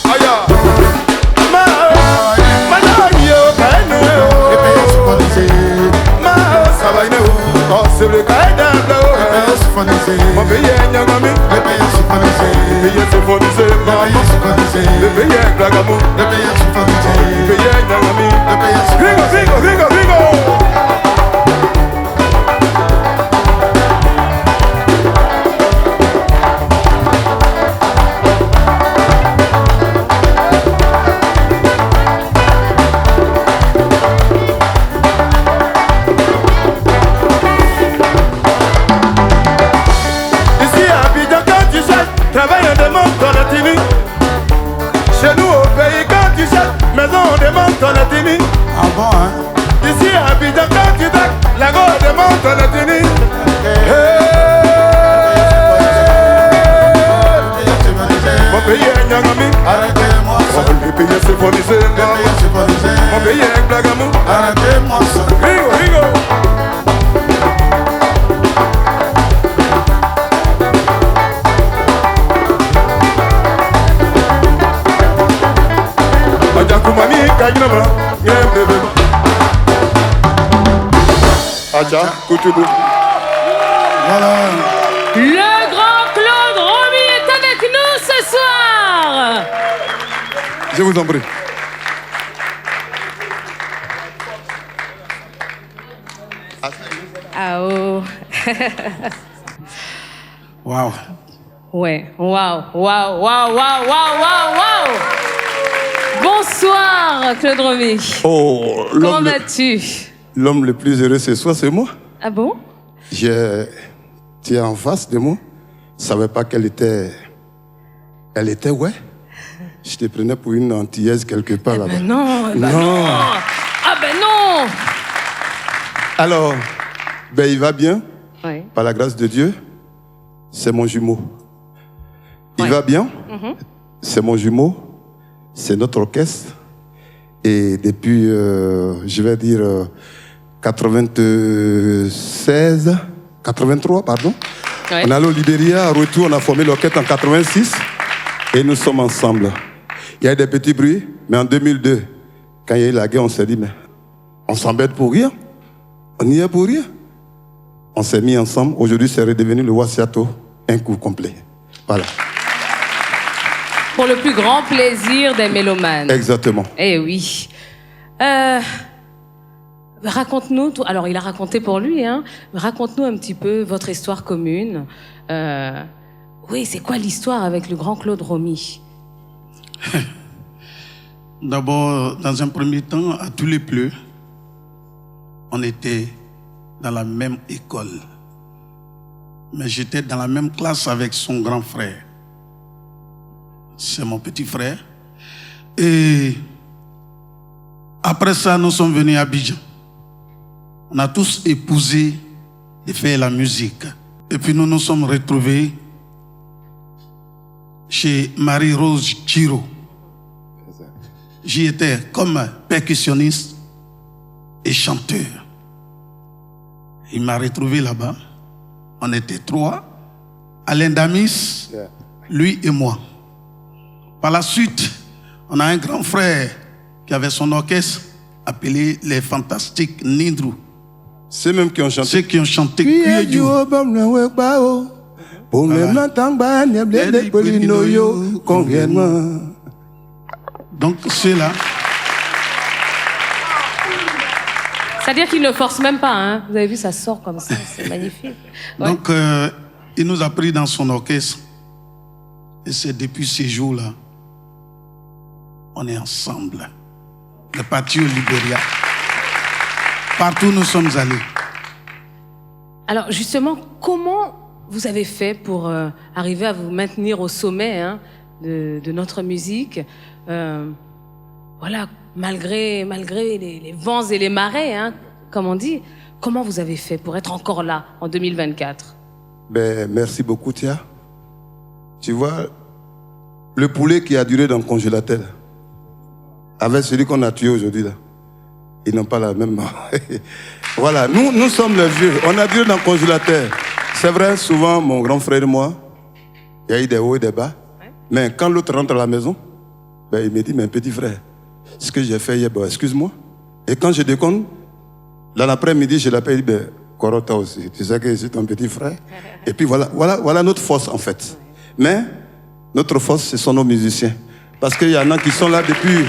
S4: Aïe, c'est le cas d'un mon pays est Nyangami, le pays est sophonisé, le pays est sophonisé, le pays est Blagamou, le pays est sophonisé, le pays est Nyangami, le pays est sophonisé. Rigo. Travail on demande ton atini. Chez nous au pays quand tu cherches maison on demande ton atini.
S3: Ah bon, hein?
S4: Ici à Abidjan quand tu tac, la go on demande ton atini. Mon pays est Nyangami,
S3: Arrêtez-moi ça.
S4: le pays est sophonisé. Mon pays est Blagamou,
S3: Arrêtez-moi ça.
S4: Rigo. Acha, Koutoubou.
S3: Voilà.
S2: Le grand Claude Romy est avec nous ce soir.
S4: Je vous en prie.
S2: Ah oh.
S3: Waouh.
S2: Ouais, waouh. Bonsoir Claude Romy.
S4: Oh,
S2: Comment vas-tu?
S4: L'homme le plus heureux ce soir, c'est moi.
S2: Ah bon?
S4: Tu es en face de moi. Je ne savais pas qu'elle était... Elle était, ouais. Je te prenais pour une antillaise quelque part là-bas.
S2: Non. Ah ben non.
S4: Alors, il va bien,
S2: Ouais.
S4: par la grâce de Dieu. C'est mon jumeau. Il
S2: Ouais.
S4: va bien, c'est mon jumeau. C'est notre orchestre. Et depuis, je vais dire, 83, pardon.
S2: Ouais.
S4: On est allé au Libéria, en retour, on a formé l'orchestre en 86. Et nous sommes ensemble. Il y a eu des petits bruits, mais en 2002, quand il y a eu la guerre, on s'est dit, mais on s'embête pour rien. On y est pour rien. On s'est mis ensemble. Aujourd'hui, c'est redevenu le Wasiato, un coup complet. Voilà.
S2: Pour le plus grand plaisir des mélomanes.
S4: Exactement.
S2: Eh oui. Raconte-nous, alors il a raconté pour lui, hein, raconte-nous un petit peu votre histoire commune. Oui, c'est quoi l'histoire avec le grand Claude Romy?
S3: D'abord, dans un premier temps, à tous les pleux, on était dans la même école. Mais j'étais dans la même classe avec son grand frère. C'est mon petit frère. Et après ça, nous sommes venus à Abidjan. On a tous épousé de faire la musique. Et puis nous nous sommes retrouvés chez Marie-Rose Giro. J'y étais comme percussionniste et chanteur. Il m'a retrouvé là-bas. On était 3. Alain Damis, lui et moi. Par la suite, on a un grand frère qui avait son orchestre appelé les Fantastiques Nindrou.
S4: C'est même qui ont chanté.
S3: Ceux qui ont chanté Donc ceux-là.
S2: C'est-à-dire qu'il ne force même pas, hein. Vous avez vu, ça sort comme ça, c'est magnifique. Ouais.
S3: Donc il nous a pris dans son orchestre. Et c'est depuis ces jours-là, on est ensemble. Le parti au Libéria. Partout où nous sommes allés.
S2: Alors justement, comment vous avez fait pour arriver à vous maintenir au sommet, hein, de notre musique, voilà, malgré les vents et les marées, hein, comme on dit. Comment vous avez fait pour être encore là en 2024?
S4: Ben, merci beaucoup, Tia. Tu vois, le poulet qui a duré dans le congélateur, avec celui qu'on a tué aujourd'hui, là, ils n'ont pas la même. Voilà, nous sommes les vieux. On a duré dans le congélateur. C'est vrai, souvent, mon grand frère et moi, il y a eu des hauts et des bas. Ouais. Mais quand l'autre rentre à la maison, ben, il me dit, mais petit frère, ce que j'ai fait hier, ben, excuse-moi. Et quand je déconne, dans l'après-midi, je l'appelle, il dit, ben, Korota aussi, tu sais que je suis ton petit frère. Et puis voilà notre force, en fait. Mais notre force, ce sont nos musiciens. Parce qu'il y en a qui sont là depuis...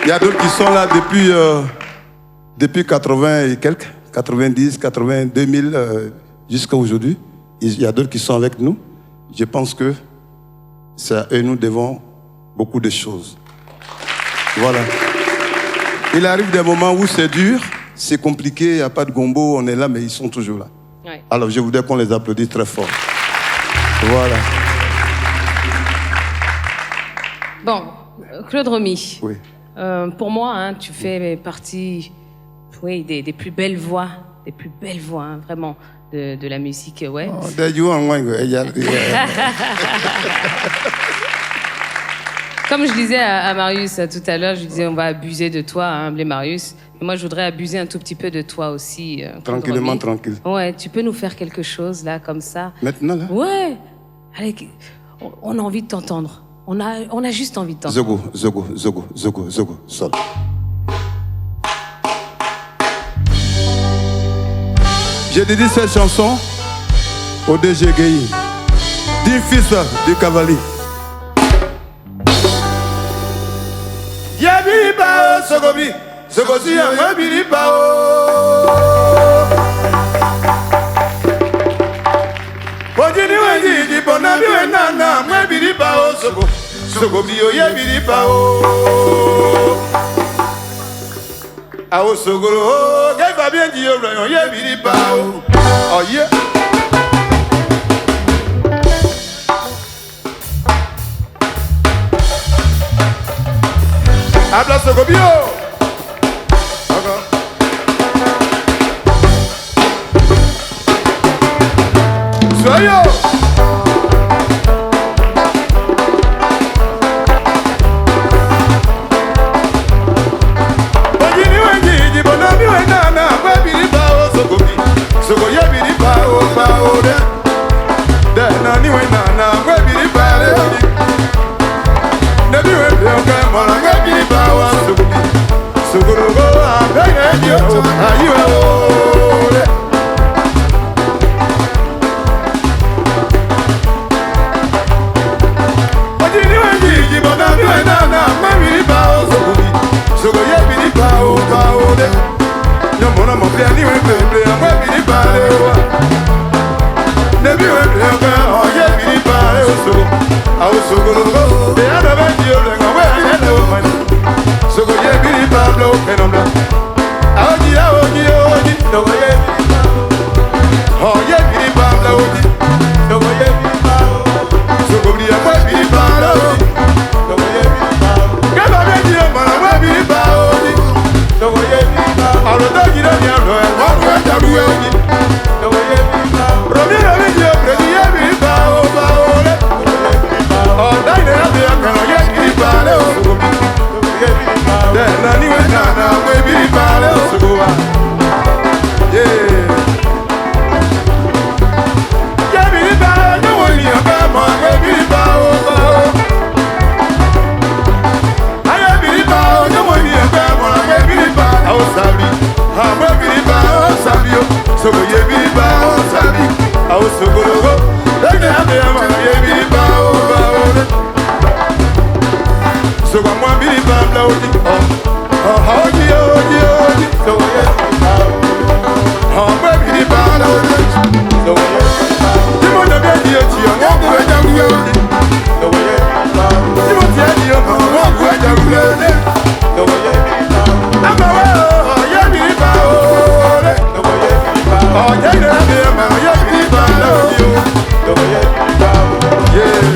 S4: Il y a d'autres qui sont là depuis 80 et quelques, 90, 80, 2000, jusqu'à aujourd'hui. Il y a d'autres qui sont avec nous. Je pense que c'est à eux nous devons beaucoup de choses. Voilà. Il arrive des moments où c'est dur, c'est compliqué, il n'y a pas de gombo, on est là, mais ils sont toujours là. Ouais. Alors je voudrais qu'on les applaudisse très fort. Voilà.
S2: Bon, Claude Romy.
S4: Oui.
S2: Pour moi, hein, tu fais partie, oui, des plus belles voix, hein, vraiment, de la musique, ouais.
S4: Oh,
S2: Comme je disais à Marius tout à l'heure, je disais on va abuser de toi, hein, Blé Marius. Et moi, je voudrais abuser un tout petit peu de toi aussi.
S4: Tranquillement, tranquille.
S2: Ouais, tu peux nous faire quelque chose là, comme ça.
S4: Maintenant là.
S2: Ouais. Allez, on a envie de t'entendre. On a juste envie de t'entendre.
S4: Zogo, sol. J'ai dédié cette chanson au DG Gueye, dit fils du cavalier. Yabiriba Sogobi, Sogosi Yabiriba. Ojini wenji di bonabi wenana mwebiriba o sogo, Sogobi o yabiriba o. Awo sogoro o, gaiba bien di o rayon yabiriba o. Oh yeah. Habla Sogobio. Soy yo. Ojini wenji di bonabi wenana webiriba o Sogobi. Sogoye biriba o ba o de. De nani wenana webiriba le. Nebi webi mora webiriba o Sogobi. Sogorogo abege yo ayiwe o le. Nani we nana we biriba le osogowa. Yeah. Yeah biriba no woni oba mo we biriba o. Aye biriba no woni oba mo we biriba o sabi. Ha we biriba o sabi o. Sogo ye biriba o sabi. O sogoro. Ene ame ama ye biriba o ba o. Sogo mo biriba bla o di. Oji, so yeah. Baby, the band of so yeah. You want to be here, you want to go down here. So yeah. You want to be here, you want to go down here. So yeah. I'm a yeah, the band. So yeah. Oh, yeah, the band, so yeah. Yeah.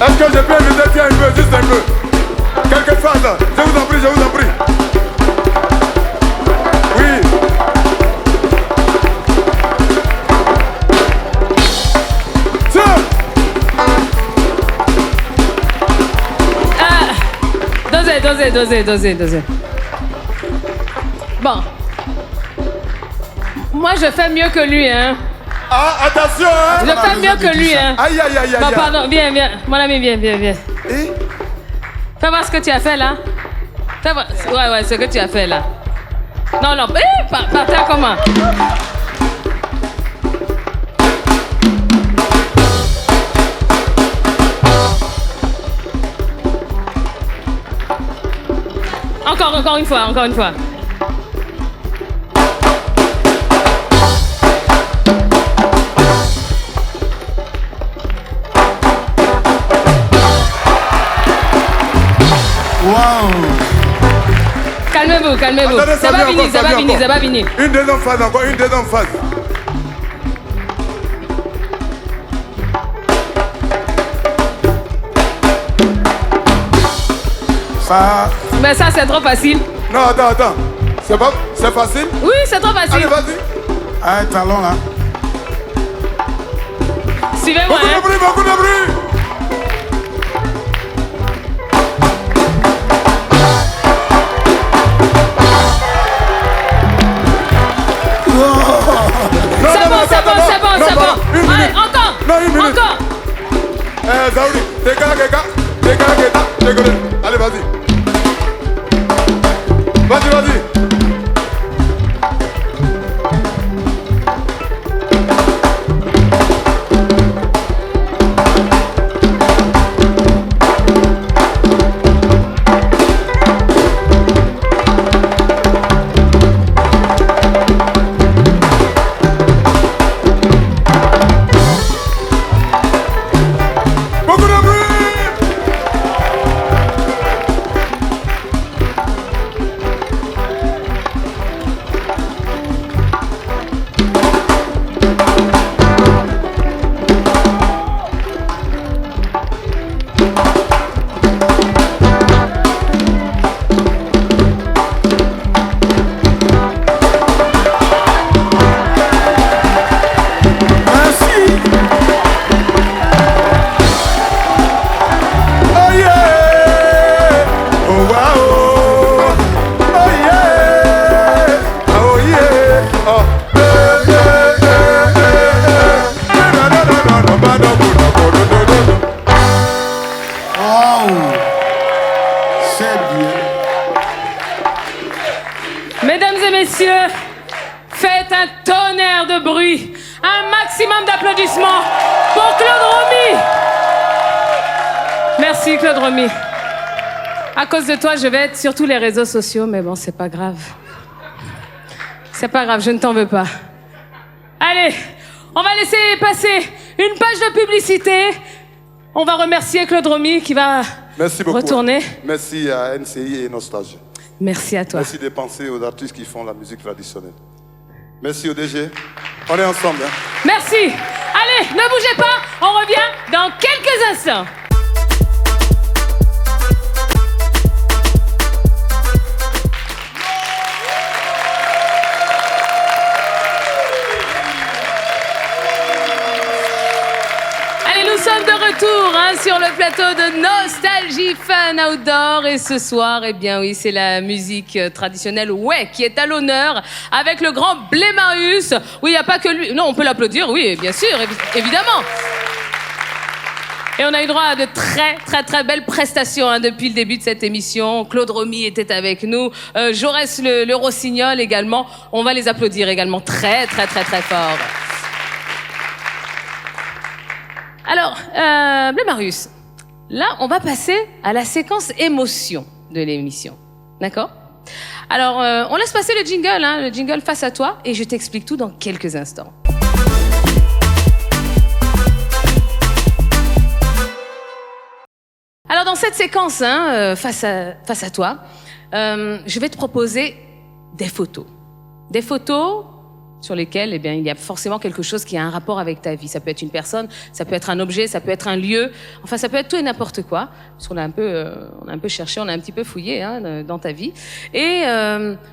S4: Est-ce que je peux vous aider un peu, juste un peu? Quelques phases, je vous en prie, je vous en prie. Oui.
S2: Dosez. Bon. Moi, je fais mieux que lui, hein.
S4: Ah, attention, hein.
S2: Je fais mieux que lui, hein.
S4: Aïe.
S2: Bon, pardon, viens. Mon ami, viens.
S4: Et?
S2: Fais voir ce que tu as fait, là. Fais voir. Ouais, ce que tu as fait, là. Non. Par terre, comment? Encore une fois.
S3: Wow.
S2: Calmez-vous.
S4: Attendez,
S2: Ça va finir.
S4: Une deuxième phase encore,
S3: Ça.
S2: Mais ça, c'est trop facile.
S4: Non, attends. C'est facile?
S2: Oui, c'est trop facile.
S4: Allez, vas-y.
S3: Ah, talon là.
S2: Suivez-moi, hein.
S4: Beaucoup de bruit.
S2: C'est bon. Allez, encore.
S4: Non, une minute.
S2: Encore.
S4: Zaouri, décale. Allez, vas-y.
S2: tonnerre de bruit, un maximum d'applaudissements pour Claude Romy. Merci Claude Romy. À cause de toi, je vais être sur tous les réseaux sociaux, mais bon, c'est pas grave. C'est pas grave, je ne t'en veux pas. Allez, on va laisser passer une page de publicité. On va remercier Claude Romy qui va retourner.
S4: Merci à NCI et Nostalgie.
S2: Merci à toi.
S4: Merci de penser aux artistes qui font la musique traditionnelle. Merci au DG. On est ensemble. Hein.
S2: Merci. Allez, ne bougez pas. On revient dans quelques instants. Nous sommes de retour sur le plateau de Nostalgie Fun Outdoor et ce soir, eh bien oui, c'est la musique traditionnelle qui est à l'honneur avec le grand Blé Marius. Oui, il n'y a pas que lui. Non, on peut l'applaudir, oui, bien sûr, évidemment. Et on a eu droit à de très belles prestations depuis le début de cette émission. Claude Romy était avec nous, Jaurès le Rossignol également. On va les applaudir également très fort. Alors, Blé Marius, là, on va passer à la séquence émotion de l'émission. D'accord ? Alors, on laisse passer le jingle face à toi, et je t'explique tout dans quelques instants. Alors, dans cette séquence, face à toi, je vais te proposer des photos. Des photos sur lesquels, eh bien, il y a forcément quelque chose qui a un rapport avec ta vie. Ça peut être une personne, ça peut être un objet, ça peut être un lieu. Enfin, ça peut être tout et n'importe quoi. Parce qu'on a un peu cherché, on a un petit peu fouillé dans ta vie. Et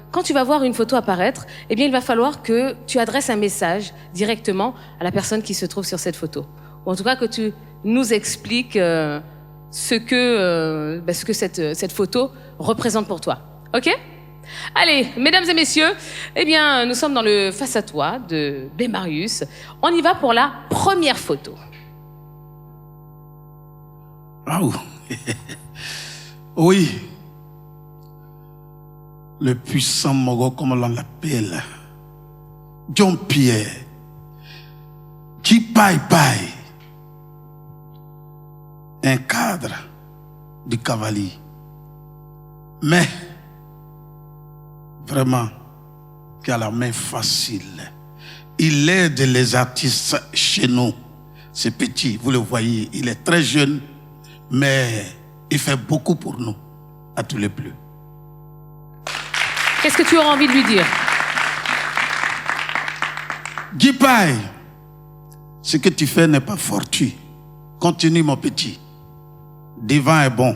S2: quand tu vas voir une photo apparaître, eh bien, il va falloir que tu adresses un message directement à la personne qui se trouve sur cette photo. Ou en tout cas, que tu nous expliques ce que cette photo représente pour toi. OK ? Allez, mesdames et messieurs, eh bien, nous sommes dans le face à toi de Blé Marius. On y va pour la première photo.
S3: Waouh. Oui. Le puissant Mogo, comme on l'appelle. John Pierre. Jipai Pai. Un cadre du cavalier. Mais vraiment, qui a la main facile. Il aide les artistes chez nous. C'est petit, vous le voyez, il est très jeune, mais il fait beaucoup pour nous, à tous les bleus.
S2: Qu'est-ce que tu auras envie de lui dire?
S3: Jipai, ce que tu fais n'est pas fortuit. Continue, mon petit. Devant est bon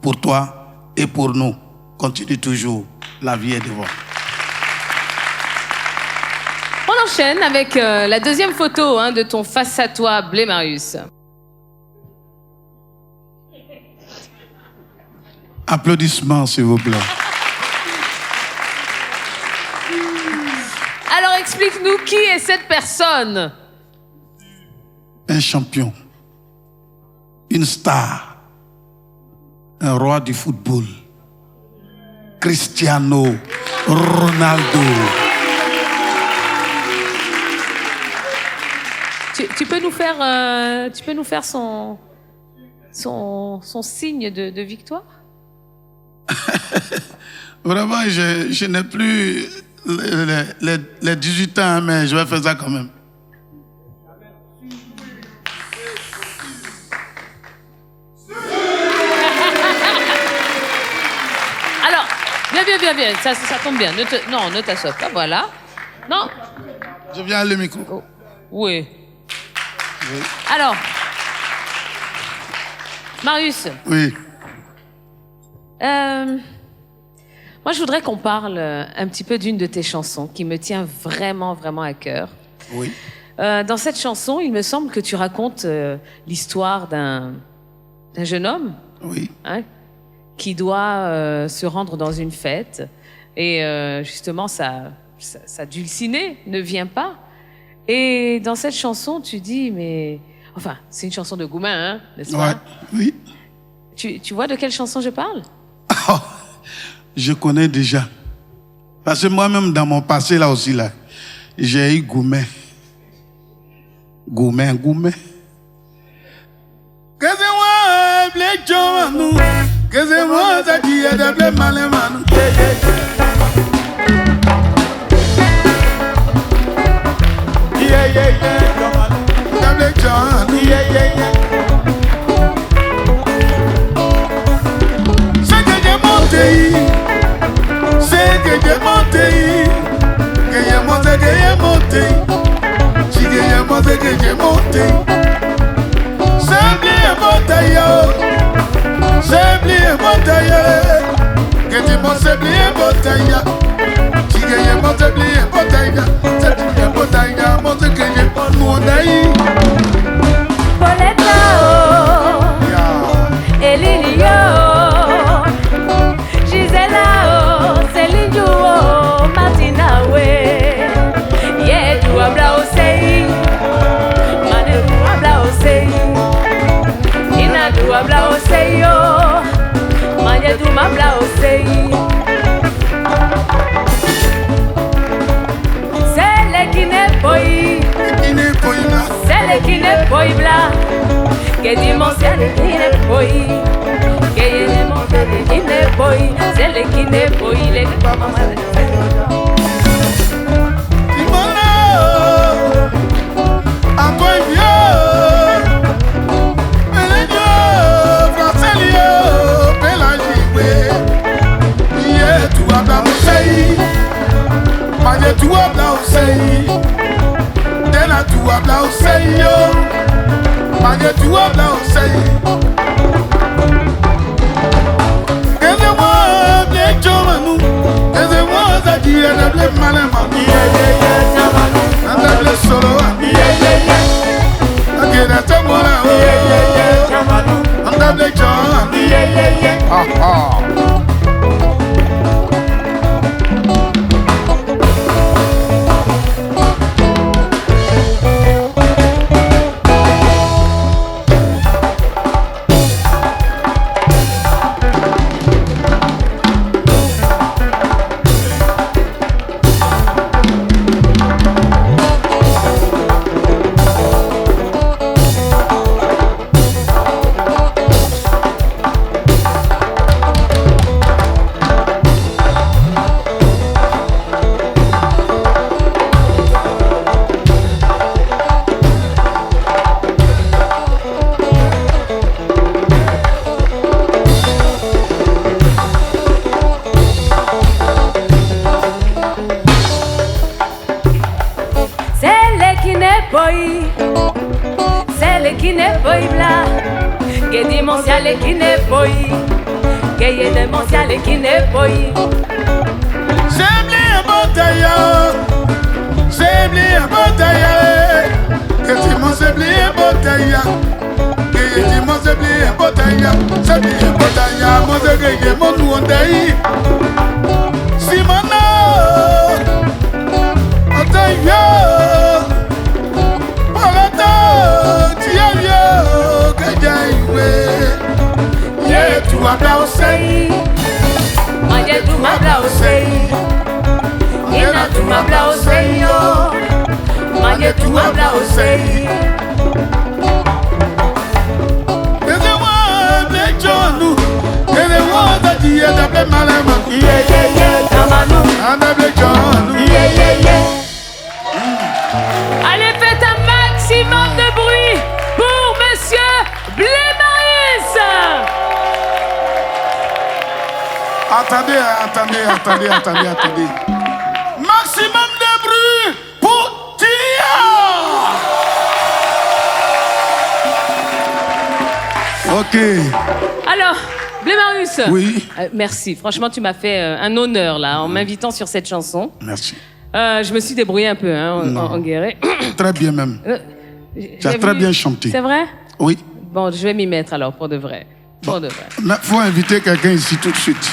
S3: pour toi et pour nous. Continue toujours. La vie est devant.
S2: On enchaîne avec la deuxième photo de ton face à toi, Blé Marius.
S3: Applaudissements, s'il vous plaît.
S2: Alors explique-nous qui est cette personne?
S3: Un champion, une star, un roi du football. Cristiano Ronaldo.
S2: Tu peux nous faire son signe de victoire?
S3: Vraiment, je n'ai plus les 18 ans, mais je vais faire ça quand même.
S2: Bien. Ça tombe bien. Ne t'assois pas, voilà. Non.
S3: Je viens à le micro.
S2: Oh. Oui. Alors, Marius.
S3: Oui.
S2: Moi, je voudrais qu'on parle un petit peu d'une de tes chansons qui me tient vraiment à cœur.
S3: Oui.
S2: Dans cette chanson, il me semble que tu racontes l'histoire d'un jeune homme.
S3: Oui.
S2: Qui doit se rendre dans une fête. Et justement, sa dulcinée ne vient pas. Et dans cette chanson, tu dis, mais... Enfin, c'est une chanson de Goumin, n'est-ce pas?
S3: Oui.
S2: Tu vois de quelle chanson je parle?
S3: Oh, je connais déjà. Parce que moi-même, dans mon passé, là aussi, J'ai eu Goumet. Goumet. Que c'est moi, blé John, que c'est moi, ça qui est de blé malin. Blé John, c'est que j'ai monté, c'est que j'ai monté, que j'ai monté, si que j'ai monté. C'est bien bataille, c'est bien bataille, que tu m'as c'est bien bataille, si que j'ai monté bien bataille, c'est bien bataille, mon que j'ai pas mon aïe.
S2: Pauletta, oh, Elinio, Gisela, oh, Céline, oh, Martina, ouais, yeah, tu hablas aussi, Mane, tu hablas aussi, Nina, tu hablas aussi, oh, Mane, tu m'hablas aussi. C'est le qui n'est pas c'est le qui n'est pas bla, que dimanche c'est le qui n'est pas, que y est mon c'est le qui n'est pas, c'est le qui n'est pas, il est pas maman.
S3: Timona, Antoine Vieux, Mélédio, Francelio, Pélagie, yeah, tu as bla aussi, Magie tu as bla aussi. Dena tu habla oseyo, Magie tu habla oseyo. Ese blé chomanu, ese zaki ese blé malema. Ese blé solo, akira temora o, ese blé chomanu.
S2: C'est le qui n'est pas bla, que dimanche c'est le qui n'est pas, que y est dimanche c'est le qui n'est pas.
S3: C'est bien bataille, c'est bien bataille, que dimanche c'est bien bataille, que dimanche c'est bien bataille, c'est bien bataille, moi c'est que j'ai mon nom d'aïe. Simona, bataille. Yeah, tu hablas aussi,
S2: Magie tu m'hablas aussi, Nina tu m'hablas aussi, oh, Magie tu m'hablas aussi.
S3: ese wa blé chonu, ese wa zaki ese blé malema.
S2: Yeah, Tamanu,
S3: Ese blé chonu.
S2: yeah. Allez, faites un maximum de bruit pour Monsieur Blé Marius.
S3: Attendez. Maximum de bruit pour Tia. Ok.
S2: Alors, Blé Marius.
S3: Oui.
S2: Merci. Franchement, tu m'as fait un honneur là en m'invitant sur cette chanson.
S3: Merci.
S2: Je me suis débrouillée un peu en guéret.
S3: Très bien même. Tu as très bien chanté.
S2: C'est vrai?
S3: Oui.
S2: Bon, je vais m'y mettre alors pour de vrai. Pour de vrai.
S3: Il faut inviter quelqu'un ici tout de suite.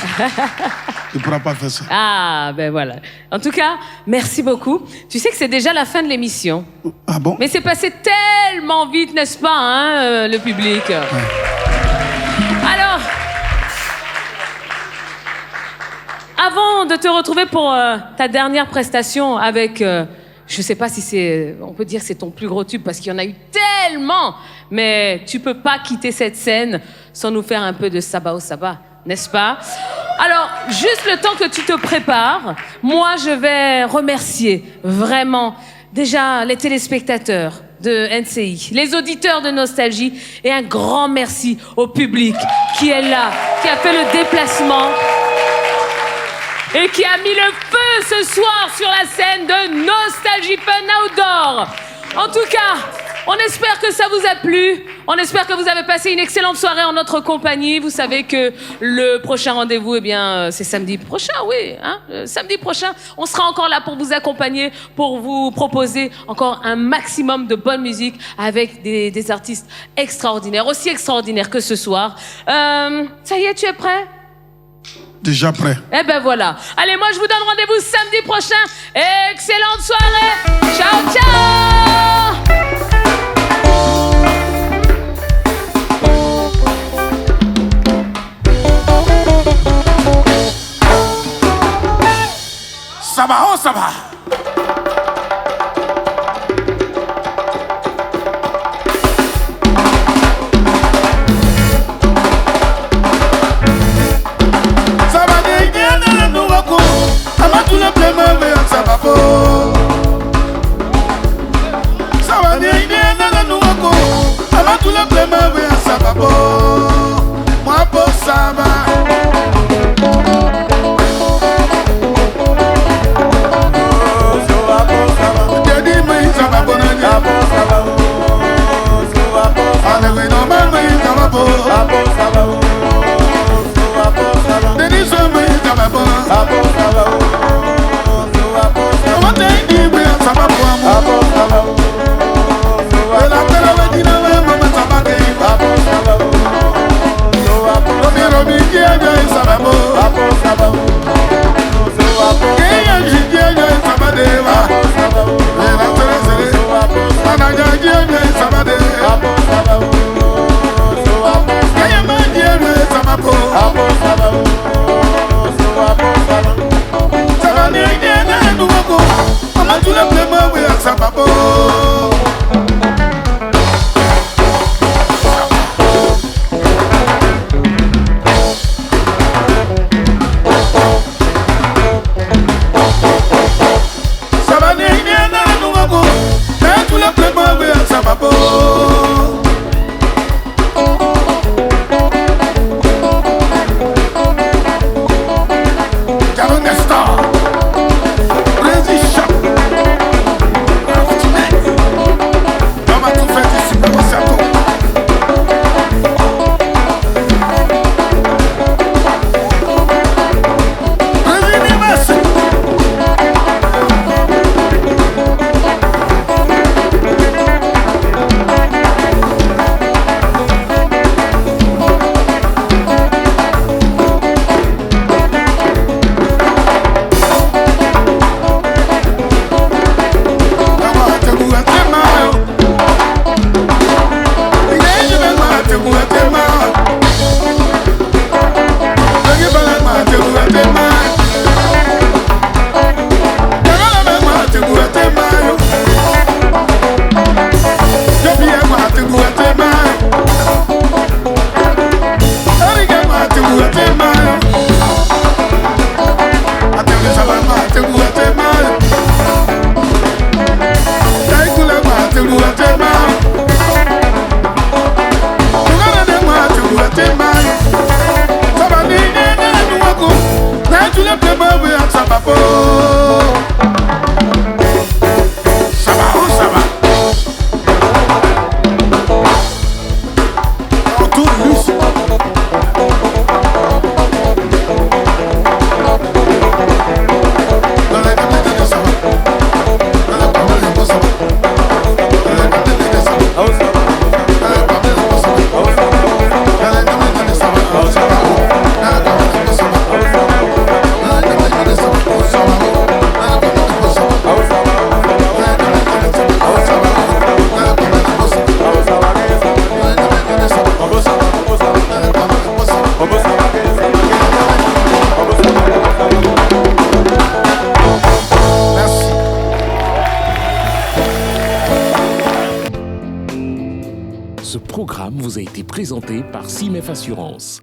S3: Tu ne pourras pas faire ça.
S2: Ah, ben voilà. En tout cas, merci beaucoup. Tu sais que c'est déjà la fin de l'émission.
S3: Ah bon?
S2: Mais c'est passé tellement vite, n'est-ce pas, hein, le public? Ouais. Alors, avant de te retrouver pour ta dernière prestation avec Je sais pas si on peut dire que c'est ton plus gros tube parce qu'il y en a eu tellement, mais tu peux pas quitter cette scène sans nous faire un peu de Saba au Saba, n'est-ce pas? Alors, juste le temps que tu te prépares, moi je vais remercier vraiment déjà les téléspectateurs de NCI, les auditeurs de Nostalgie et un grand merci au public qui est là, qui a fait le déplacement et qui a mis le feu ce soir sur la scène de Nostalgie Fun Outdoor. En tout cas, on espère que ça vous a plu. On espère que vous avez passé une excellente soirée en notre compagnie. Vous savez que le prochain rendez-vous, eh bien, c'est samedi prochain, oui. Hein, samedi prochain, on sera encore là pour vous accompagner, pour vous proposer encore un maximum de bonne musique avec des artistes extraordinaires, aussi extraordinaires que ce soir. Ça y est, tu es prêt?
S3: Déjà prêt.
S2: Eh ben voilà. Allez, moi je vous donne rendez-vous samedi prochain. Excellente soirée. Ciao, ciao.
S3: Ça va, oh ça va.
S4: Abba,
S1: Ce programme vous a été présenté par CIMEF Assurance.